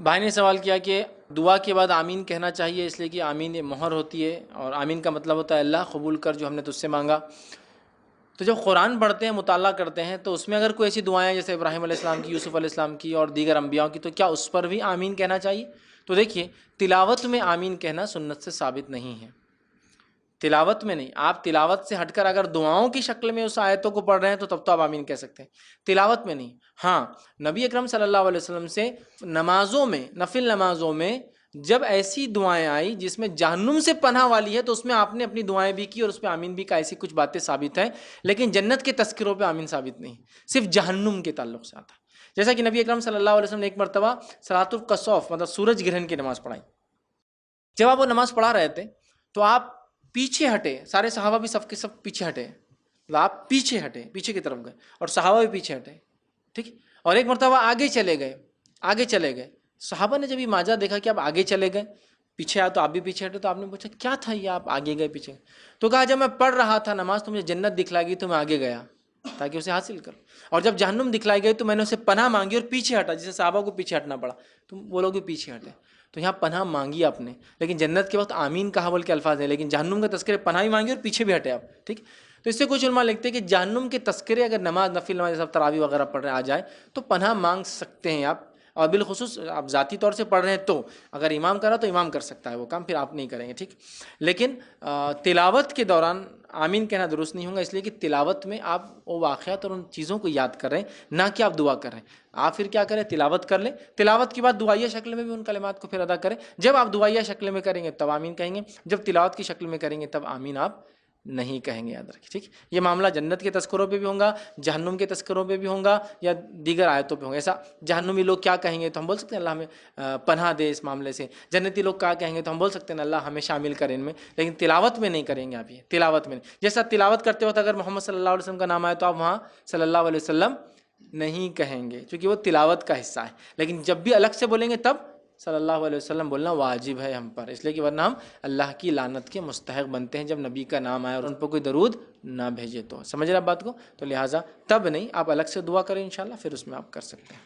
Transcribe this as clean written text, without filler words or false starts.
بھائی نے سوال کیا کہ دعا کے بعد آمین کہنا چاہیے، اس لیے کہ آمین یہ مہر ہوتی ہے، اور آمین کا مطلب ہوتا ہے اللہ قبول کر جو ہم نے تجھ سے مانگا۔ تو جب قرآن پڑھتے ہیں، مطالعہ کرتے ہیں، تو اس میں اگر کوئی ایسی دعائیں جیسے ابراہیم علیہ السلام کی، یوسف علیہ السلام کی اور دیگر انبیاء کی، تو کیا اس پر بھی آمین کہنا چاہیے؟ تو دیکھیے، تلاوت میں آمین کہنا سنت سے ثابت نہیں ہے، تلاوت میں نہیں۔ آپ تلاوت سے ہٹ کر اگر دعاؤں کی شکل میں اس آیتوں کو پڑھ رہے ہیں تو آپ آمین کہہ سکتے ہیں، تلاوت میں نہیں۔ ہاں، نبی اکرم صلی اللہ علیہ وسلم سے نمازوں میں، نفل نمازوں میں جب ایسی دعائیں آئی جس میں جہنم سے پناہ والی ہے، تو اس میں آپ نے اپنی دعائیں بھی کی اور اس پہ آمین بھی کہا، ایسی کچھ باتیں ثابت ہیں، لیکن جنت کے تذکروں پہ آمین ثابت نہیں، صرف جہنم کے تعلق سے آتا ہے۔ جیسا کہ نبی اکرم صلی اللہ علیہ وسلم نے ایک مرتبہ صلاۃ الکسوف مطلب سورج گرہن کی نماز پڑھائی۔ جب آپ وہ نماز پڑھا رہے تھے تو آپ پیچھے ہٹے، سارے صحابہ بھی سب کے سب پیچھے ہٹے، آپ پیچھے ہٹے، پیچھے کی طرف گئے، اور صحابہ بھی پیچھے ہٹے، ٹھیک، اور ایک مرتبہ آگے چلے گئے، آگے چلے گئے۔ صحابہ نے جب یہ ماجرا دیکھا کہ آپ آگے چلے گئے، پیچھے آیا تو آپ بھی پیچھے ہٹے، تو آپ نے پوچھا کیا تھا یہ آپ آگے گئے پیچھے گئے؟ تو کہا جب میں پڑھ رہا تھا نماز تو مجھے جنت دکھلائی گئی تو میں آگے گیا تاکہ اسے حاصل کروں، اور جب جہنم دکھلائی گئی تو میں نے اسے پناہ مانگی اور پیچھے ہٹا، جسے صحابہ کو پیچھے ہٹنا پڑا تو وہ لوگ بھی پیچھے ہٹے۔ تو یہاں پناہ مانگی آپ نے، لیکن جنت کے وقت آمین کہا بول کے الفاظ ہیں، لیکن جہنم کا تذکرے پناہ بھی مانگی اور پیچھے بھی ہٹے آپ، ٹھیک۔ تو اس سے کچھ علماء لکھتے ہیں کہ جہنم کے تذکرے اگر نماز نفل نماز جیسا تراویح وغیرہ پڑھ رہے آ جائے تو پناہ مانگ سکتے ہیں آپ، اور بالخصوص آپ ذاتی طور سے پڑھ رہے ہیں تو اگر امام کرا تو امام کر سکتا ہے وہ کام، پھر آپ نہیں کریں گے، ٹھیک۔ لیکن تلاوت کے دوران آمین کہنا درست نہیں ہوگا، اس لیے کہ تلاوت میں آپ وہ واقعات اور ان چیزوں کو یاد کر رہے ہیں، نہ کہ آپ دعا کر رہے ہیں۔ آپ پھر کیا کریں، تلاوت کر لیں، تلاوت کے بعد دعائیہ شکل میں بھی ان کلمات کو پھر ادا کریں۔ جب آپ دعائیہ شکل میں کریں گے تب آمین کہیں گے، جب تلاوت کی شکل میں کریں گے تب آمین آپ نہیں کہیں گے، یاد رکھیں، ٹھیک۔ یہ معاملہ جنت کے تذکروں پہ بھی ہوگا، جہنم کے تذکروں پہ بھی ہوگا، یا دیگر آیتوں پہ ہوگا۔ ایسا جہنمی لوگ کیا کہیں گے تو ہم بول سکتے ہیں اللہ ہمیں پناہ دے اس معاملے سے، جنتی لوگ کیا کہیں گے تو ہم بول سکتے ہیں اللہ ہمیں شامل کریں ان میں، لیکن تلاوت میں نہیں کریں گے آپ، یہ تلاوت میں نہیں۔ جیسا تلاوت کرتے وقت اگر محمد صلی اللہ علیہ وسلم کا نام آئے تو آپ وہاں صلی اللہ علیہ وسلم نہیں کہیں گے، کیونکہ وہ تلاوت کا حصہ ہے، لیکن جب بھی الگ سے بولیں گے تب صلی اللہ علیہ وسلم بولنا واجب ہے ہم پر، اس لیے کہ ورنہ ہم اللہ کی لعنت کے مستحق بنتے ہیں جب نبی کا نام آئے اور ان پر کوئی درود نہ بھیجے تو۔ سمجھ رہے آپ بات کو؟ تو لہٰذا تب نہیں، آپ الگ سے دعا کریں انشاءاللہ، پھر اس میں آپ کر سکتے ہیں۔